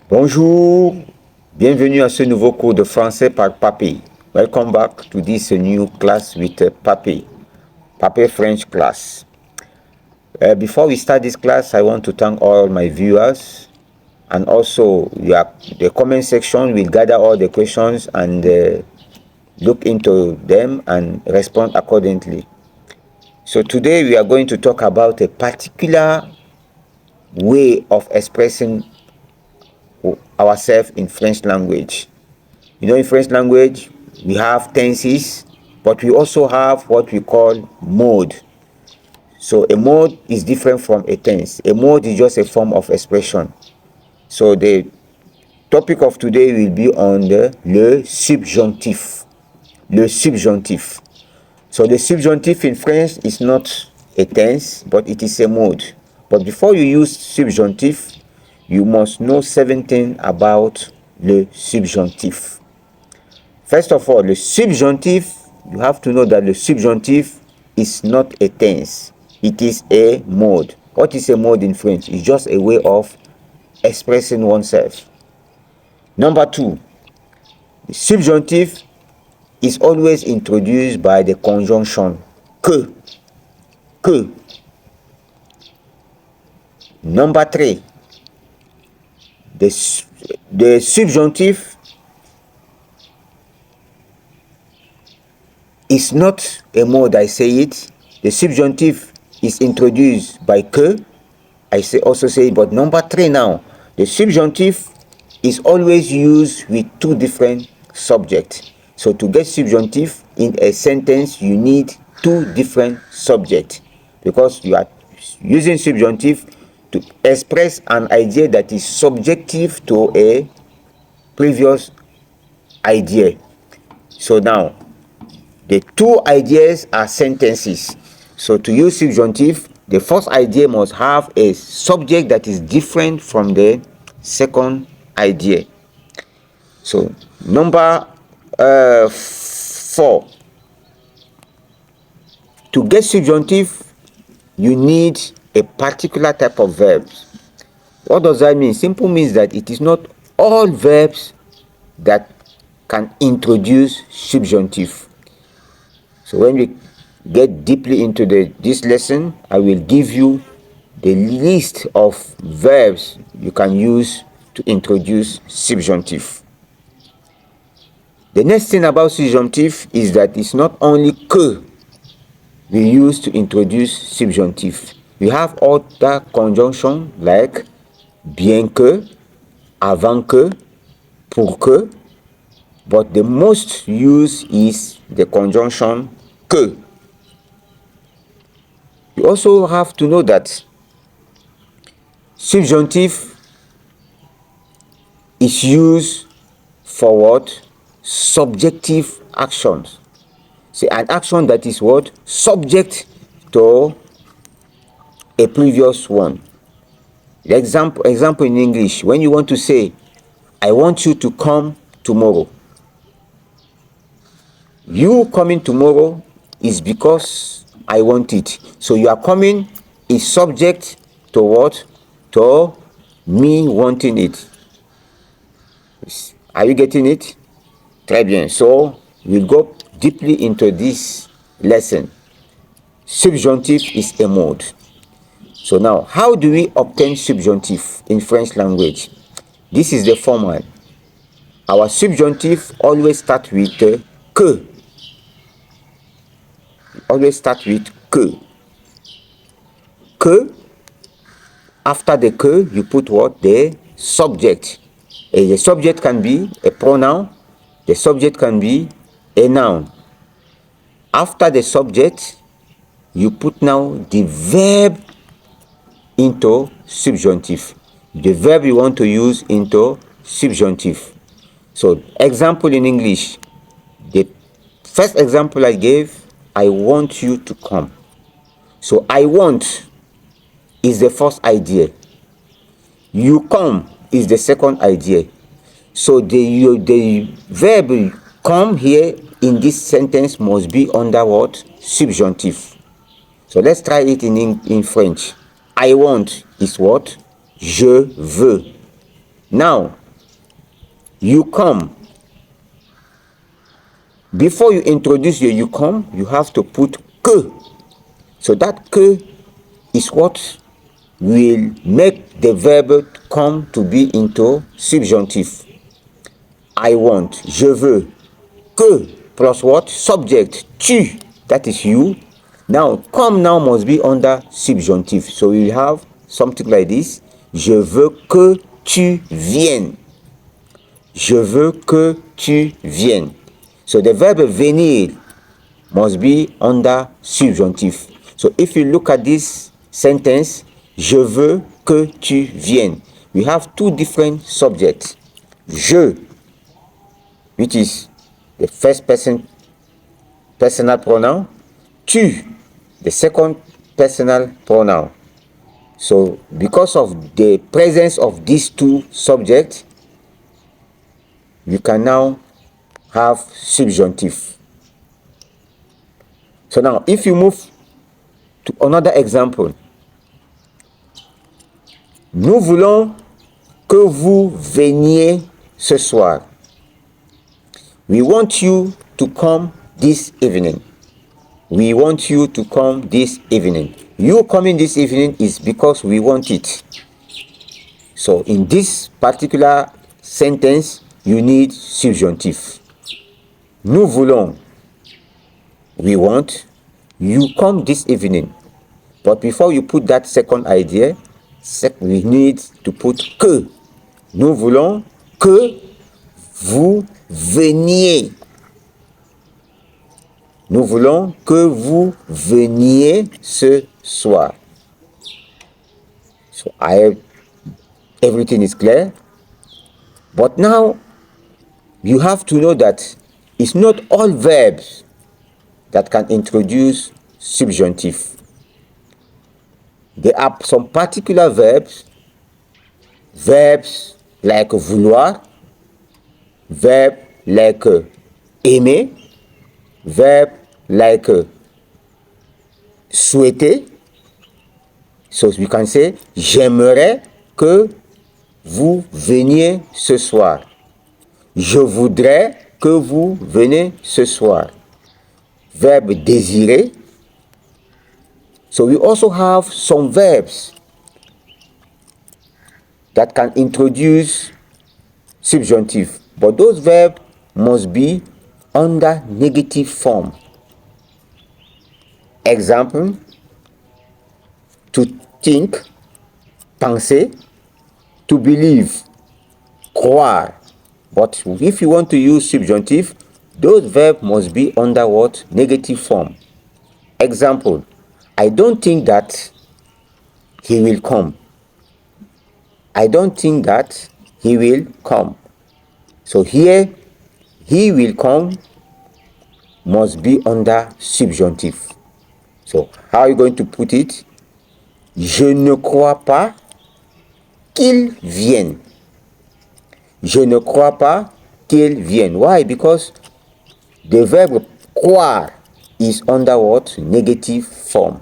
Bonjour, bienvenue à ce nouveau cours de français par Papy. Welcome back to this new class with Papy French class. Before we start this class, I want to thank all my viewers, and also the comment section will gather all the questions and look into them and respond accordingly. So today we are going to talk about a particular way of expressing ourselves in French language. You know, in French language, we have tenses, but we also have what we call mode. So a mode is different from a tense. A mode is just a form of expression. So the topic of today will be on le subjonctif. Le subjonctif. So the subjonctif in French is not a tense, but it is a mode. But before you use subjonctif, you must know 7 things about le subjonctif. First of all, the subjunctive, you have to know that the subjunctive is not a tense. It is a mode. What is a mode in French? It's just a way of expressing oneself. Number 2, the subjunctive is always introduced by the conjunction que. Que. Number 3, the subjunctive is not a mode, I say it. The subjunctive is introduced by que, also say it, but number 3 now, the subjunctive is always used with 2 different subjects. So to get subjunctive in a sentence, you need 2 different subjects, because you are using subjunctive to express an idea that is subjective to a previous idea. So now, the 2 ideas are sentences. So to use subjunctive, the first idea must have a subject that is different from the second idea. So number 4, to get subjunctive, you need a particular type of verbs. What does that mean? Simple means that it is not all verbs that can introduce subjunctive. So when we get deeply into this lesson, I will give you the list of verbs you can use to introduce subjunctive. The next thing about subjunctive is that it's not only que we use to introduce subjunctive. We have other conjunctions like bien que, avant que, pour que, but the most used is the conjunction que. You also have to know that subjunctive is used for what? Subjective actions. See, an action that is what? Subject to a previous one. Example in English, when you want to say, I want you to come tomorrow. You coming tomorrow is because I want it. So you are coming is subject to what? To me wanting it. Are you getting it? Très bien. So we'll go deeply into this lesson. Subjunctive is a mode. So now, how do we obtain subjunctive in French language? This is the format. Our subjunctive always start with que. Always start with que. Que. After the que, you put what? The subject. And the subject can be a pronoun. The subject can be a noun. After the subject, you put now the verb into subjunctive. The verb you want to use into subjunctive. So, example in English. The first example I gave, I want you to come. So, I want is the first idea. You come is the second idea. So the verb come here in this sentence must be under what? Subjunctive. So let's try it in French. I want is what? Je veux. Now, you come. Before you introduce your you come, you have to put que. So that que is what will make the verb come to be into subjunctif. I want, je veux. Que plus what? Subject, tu, that is you. Now, come now must be under subjunctif. So we have something like this. Je veux que tu viennes. Je veux que tu viennes. So the verb venir must be under subjunctif. So if you look at this sentence, je veux que tu viennes, we have two different subjects. Je, which is the first person personal pronoun, tu, the second personal pronoun. So because of the presence of these two subjects, you can now have subjunctif. So now if you move to another example, nous voulons que vous veniez ce soir. We want you to come this evening. We want you to come this evening. You coming this evening is because we want it. So in this particular sentence, you need subjunctif. Nous voulons, we want, you come this evening. But before you put that second idea, we need to put que. Nous voulons que vous veniez. Nous voulons que vous veniez ce soir. So everything is clear. But now you have to know that it's not all verbs that can introduce subjunctif. There are some particular verbs like vouloir, verb like aimer, verb like souhaiter. So we can say, j'aimerais que vous veniez ce soir. Je voudrais que vous veniez ce soir. Verbe désirer. So we also have some verbs that can introduce subjunctive, but those verbs must be under negative form. Example, to think, penser, to believe, croire. But if you want to use subjunctive, those verbs must be under what? Negative form. Example, I don't think that he will come. I don't think that he will come. So here, he will come must be under subjunctive. So how are you going to put it? Je ne crois pas qu'il vienne. Je ne crois pas qu'il vienne. Why? Because the verb croire is under what? Negative form.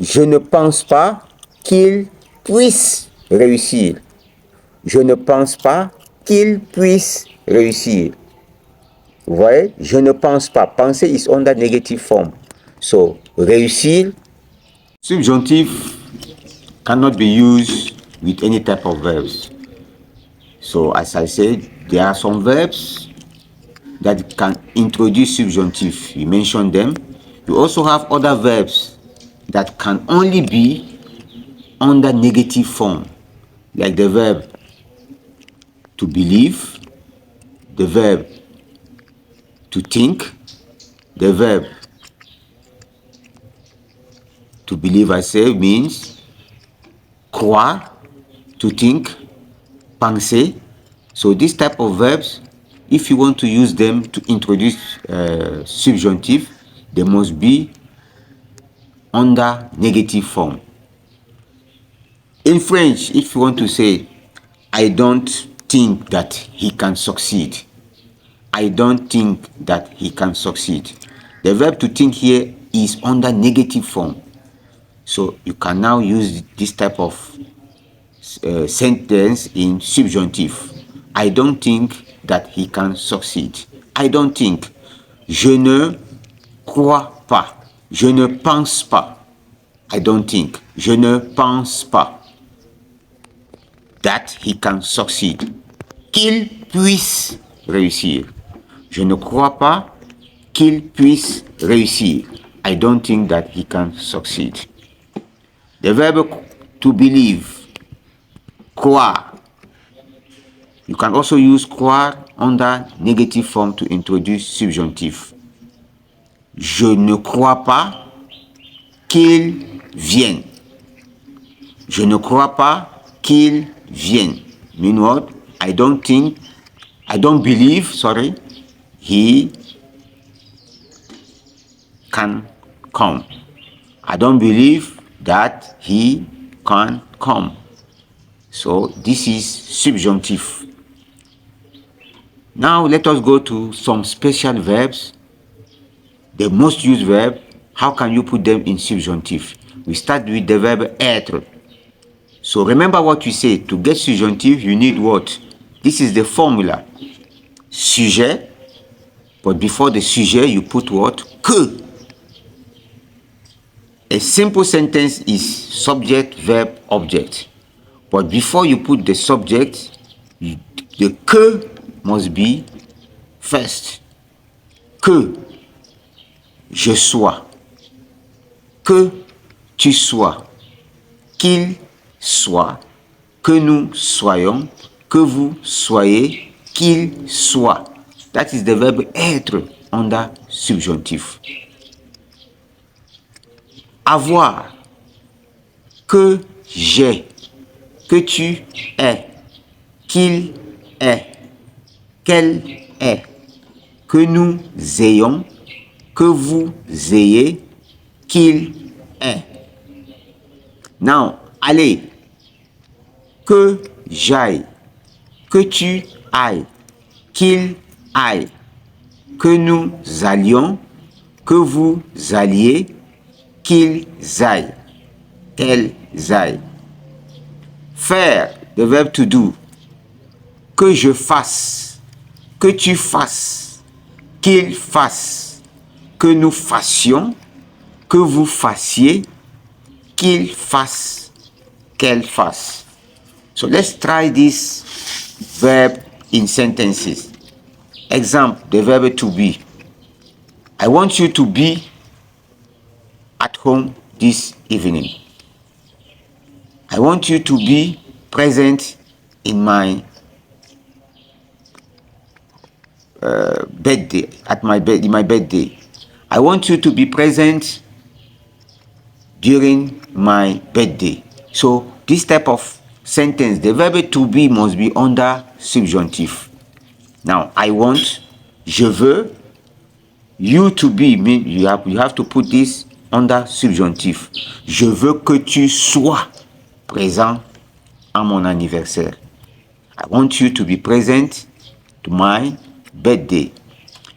Je ne pense pas qu'il puisse réussir. Je ne pense pas qu'il puisse réussir. Vous voyez? Je ne pense pas. Penser is under negative form. So, réussir. Subjunctive cannot be used with any type of verbs. So, as I said, there are some verbs that can introduce subjunctive. You mentioned them. You also have other verbs that can only be under negative form, like the verb to believe, the verb to think, the verb to believe, I say, means croire, to think, penser. So this type of verbs, if you want to use them to introduce subjunctive, they must be under negative form. In French, if you want to say, I don't think that he can succeed. I don't think that he can succeed. The verb to think here is under negative form. So you can now use this type of sentence in subjonctif. I don't think that he can succeed. I don't think. Je ne crois pas. Je ne pense pas. I don't think. Je ne pense pas that he can succeed. Qu'il puisse réussir. Je ne crois pas qu'il puisse réussir. I don't think that he can succeed. The verb to believe, croire. You can also use croire under negative form to introduce subjunctive. Je ne crois pas qu'il vienne. Je ne crois pas qu'il vienne. Mean what? I don't believe, he can come. I don't believe that he can come. So this is subjunctive. Now let us go to some special verbs. The most used verb, how can you put them in subjunctive? We start with the verb être. So remember what we said. To get subjunctive, you need what? This is the formula. Sujet, but before the sujet, you put what? Que. A simple sentence is subject, verb, object. But before you put the subject, the que must be first. Que je sois. Que tu sois. Qu'il soit. Que nous soyons. Que vous soyez. Qu'il soit. That is the verb être under subjonctif. Avoir. Que j'ai. Que tu es. Qu'il est. Qu'elle est. Que nous ayons. Que vous ayez. Qu'il est. Now, allez. Que j'aille. Que tu ailles. Qu'il aille. Que nous allions. Que vous alliez. Qu'ils aillent. Qu'elles aillent. Faire, the verb to do. Que je fasse. Que tu fasses. Qu'il fasse. Que nous fassions. Que vous fassiez. Qu'il fasse. Qu'elle fasse. So let's try this verb in sentences. Example, the verb to be. I want you to be at home this evening. I want you to be present in my birthday, in my birthday. I want you to be present during my birthday. So this type of sentence, the verb to be must be under subjunctive. Now, I want, je veux, you to be, mean you have to put this under subjonctif. Je veux que tu sois présent à mon anniversaire. I want you to be present to my birthday.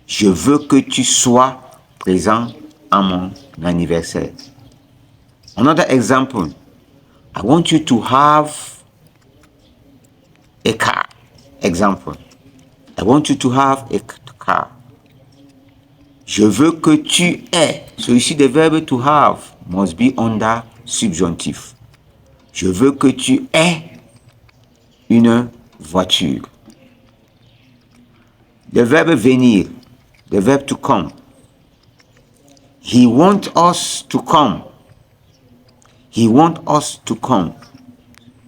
Je veux que tu sois présent à mon anniversaire. Another example. I want you to have a car. Example. I want you to have a car. Je veux que tu aies. So you see the verb to have must be under subjonctif. Je veux que tu aies une voiture. The verb venir. The verb to come. He wants us to come. He wants us to come.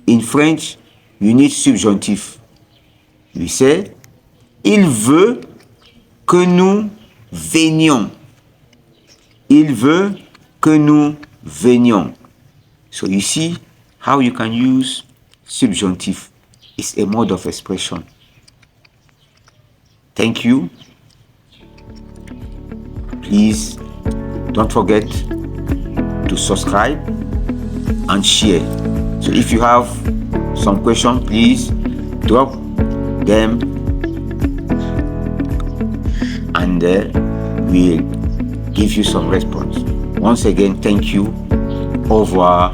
In French, you need subjonctif. We say, il veut que nous venions. Il veut que nous venions. So you see how you can use subjunctive. It's a mode of expression. Thank you. Please don't forget to subscribe and share. So if you have some question, please drop them and we'll give you some response. Once again, thank you. Au revoir.